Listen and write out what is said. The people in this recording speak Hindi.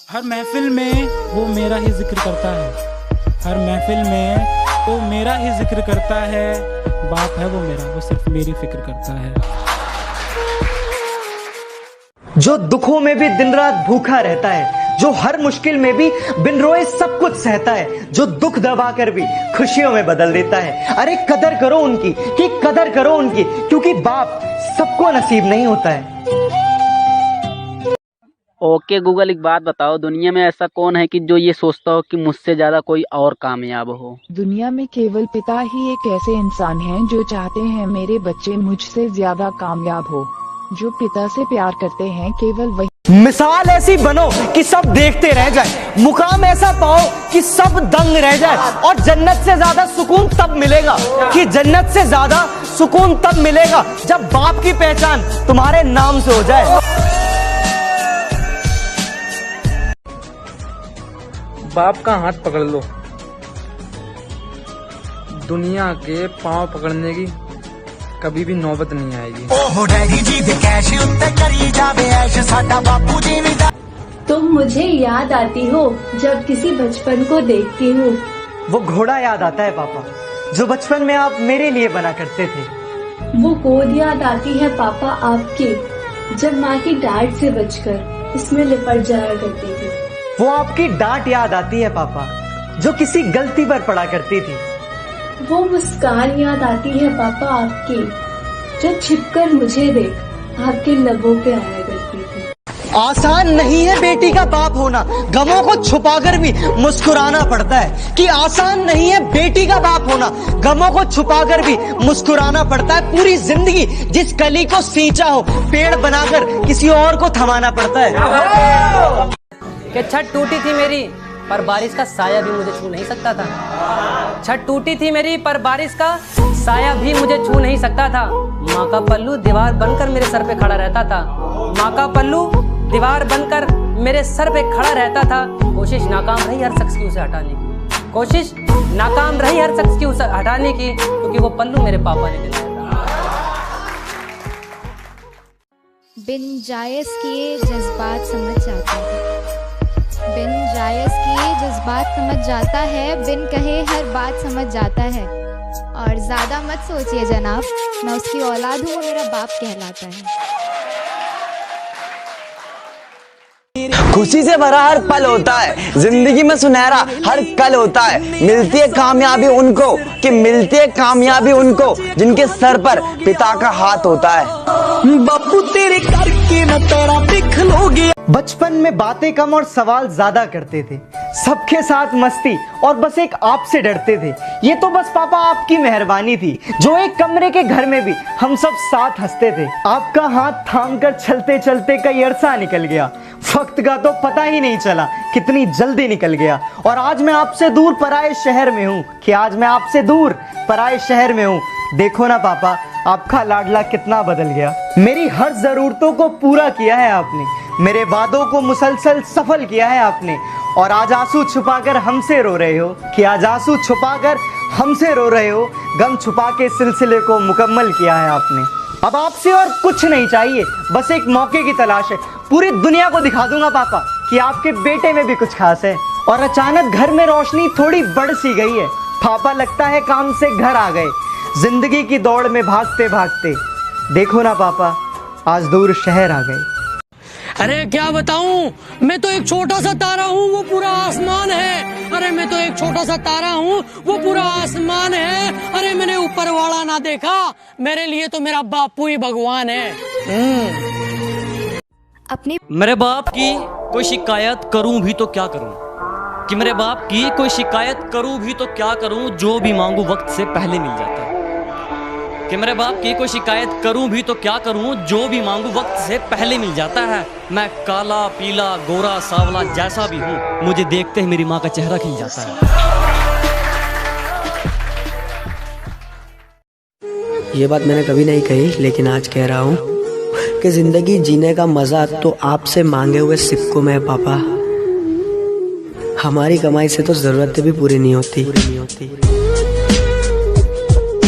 हर महफिल में वो मेरा ही जिक्र करता है, हर महफिल में वो मेरा ही जिक्र करता है। बाप है वो मेरा, वो सिर्फ मेरी फिक्र करता है। जो दुखों में भी दिन रात भूखा रहता है, जो हर मुश्किल में भी बिन रोए सब कुछ सहता है, जो दुख दबाकर भी खुशियों में बदल देता है। अरे कदर करो उनकी, कि कदर करो उनकी, क्योंकि बाप सबको नसीब नहीं होता है। ओके गूगल, एक बात बताओ, दुनिया में ऐसा कौन है कि जो ये सोचता हो कि मुझसे ज्यादा कोई और कामयाब हो? दुनिया में केवल पिता ही एक ऐसे इंसान हैं जो चाहते हैं मेरे बच्चे मुझसे ज्यादा कामयाब हो। जो पिता से प्यार करते हैं केवल वही। मिसाल ऐसी बनो कि सब देखते रह जाए, मुकाम ऐसा पाओ कि सब दंग रह जाए, और जन्नत से ज्यादा सुकून तब मिलेगा, कि जन्नत से ज्यादा सुकून तब मिलेगा जब बाप की पहचान तुम्हारे नाम से हो जाए। बाप का हाथ पकड़ लो, दुनिया के पांव पकड़ने की कभी भी नौबत नहीं आएगी। तुम मुझे याद आती हो जब किसी बचपन को देखती हूँ। वो घोड़ा याद आता है पापा, जो बचपन में आप मेरे लिए बना करते थे। वो गोद याद आती है पापा आपकी, जब माँ की डांट से बचकर इसमें लिपट जाया करती थी। वो आपकी डांट याद आती है पापा, जो किसी गलती पर पड़ा करती थी। वो मुस्कान याद आती है पापा आपकी, जो छिपकर मुझे देख आपके लबों पे आया करती थी। आसान नहीं है बेटी का बाप होना, गमों को छुपाकर भी मुस्कुराना पड़ता है। कि आसान नहीं है बेटी का बाप होना, गमों को छुपाकर भी मुस्कुराना पड़ता है। पूरी जिंदगी जिस कली को सींचा हो, पेड़ बनाकर किसी और को थमाना पड़ता है। कि छत टूटी थी मेरी पर बारिश का साया भी मुझे छू नहीं सकता था। छत टूटी थी मेरी पर बारिश का साया भी मुझे छू नहीं सकता था। माँ का पल्लू दीवार बनकर मेरे सर पे खड़ा रहता था। माँ का पल्लू दीवार बनकर मेरे सर पे खड़ा रहता था। कोशिश नाकाम रही हर शख्स की उसे हटाने की, कोशिश नाकाम रही हर शख्स की उसे हटाने की, क्योंकि वो पल्लू मेरे पापा ने दिलाया था। बिन जायज़ किए जज्बात समझ जाता है, बिन जायज़ किए जज्बात समझ जाता है, बिन कहे हर बात समझ जाता है। और ज़्यादा मत सोचिए जनाब, मैं उसकी औलाद हूँ, वो मेरा बाप कहलाता है। खुशी से भरा हर पल होता है, जिंदगी में सुनहरा हर कल होता है। मिलती है कामयाबी उनको, कि मिलती है कामयाबी उनको जिनके सर पर पिता का हाथ होता है। बापू तेरे करके न तेरा देख लोगे। बचपन में बातें कम और सवाल ज्यादा करते थे, सबके साथ मस्ती और बस एक आप से डरते थे। ये तो बस पापा आपकी मेहरबानी थी, जो एक कमरे के घर में भी हम सब साथ हंसते थे। आपका हाथ थामकर चलते चलते कई अरसा निकल गया, वक्त का तो पता ही नहीं चला कितनी जल्दी निकल गया। और आज मैं आपसे दूर पराए शहर में हूँ, कि आज मैं आपसे दूर पराए शहर में हूँ। देखो ना पापा, आपका लाडला कितना बदल गया। मेरी हर जरूरतों को पूरा किया है आपने, मेरे वादों को मुसलसल सफल किया है आपने। और आज आंसू छुपाकर हमसे रो रहे हो, कि आज आंसू छुपाकर हमसे रो रहे हो। गम छुपा के सिलसिले को मुकम्मल किया है आपने। अब आपसे और कुछ नहीं चाहिए, बस एक मौके की तलाश है। पूरी दुनिया को दिखा दूंगा पापा कि आपके बेटे में भी कुछ खास है। और अचानक घर में रोशनी थोड़ी बढ़ सी गई है। पापा लगता है काम से घर आ गए, जिंदगी की दौड़ में भागते भागते। देखो ना पापा, आज दूर शहर आ गए। अरे क्या बताऊं, मैं तो एक छोटा सा तारा हूँ, वो पूरा आसमान है। अरे मैं तो एक छोटा सा तारा हूँ, वो पूरा आसमान है। अरे मैंने ऊपर वाला ना देखा, मेरे लिए तो मेरा बापू ही भगवान है। अपनी मेरे बाप की कोई शिकायत करूं भी तो क्या करूं, कि मेरे बाप की कोई शिकायत करूं भी तो क्या करूं, जो भी मांगू वक्त से पहले मिल जाता है। कि मेरे बाप की कोई शिकायत करूं भी तो क्या करूं, जो भी मांगू वक्त से पहले मिल जाता है। मैं काला पीला गोरा सावला जैसा भी हूं, मुझे देखते ही मेरी माँ का चेहरा खिल जाता है। ये बात मैंने कभी नहीं कही, लेकिन आज कह रहा हूँ कि जिंदगी जीने का मजा तो आपसे मांगे हुए सिक्कों में है पापा। हमारी कमाई से तो जरूरतें भी पूरी नहीं होती।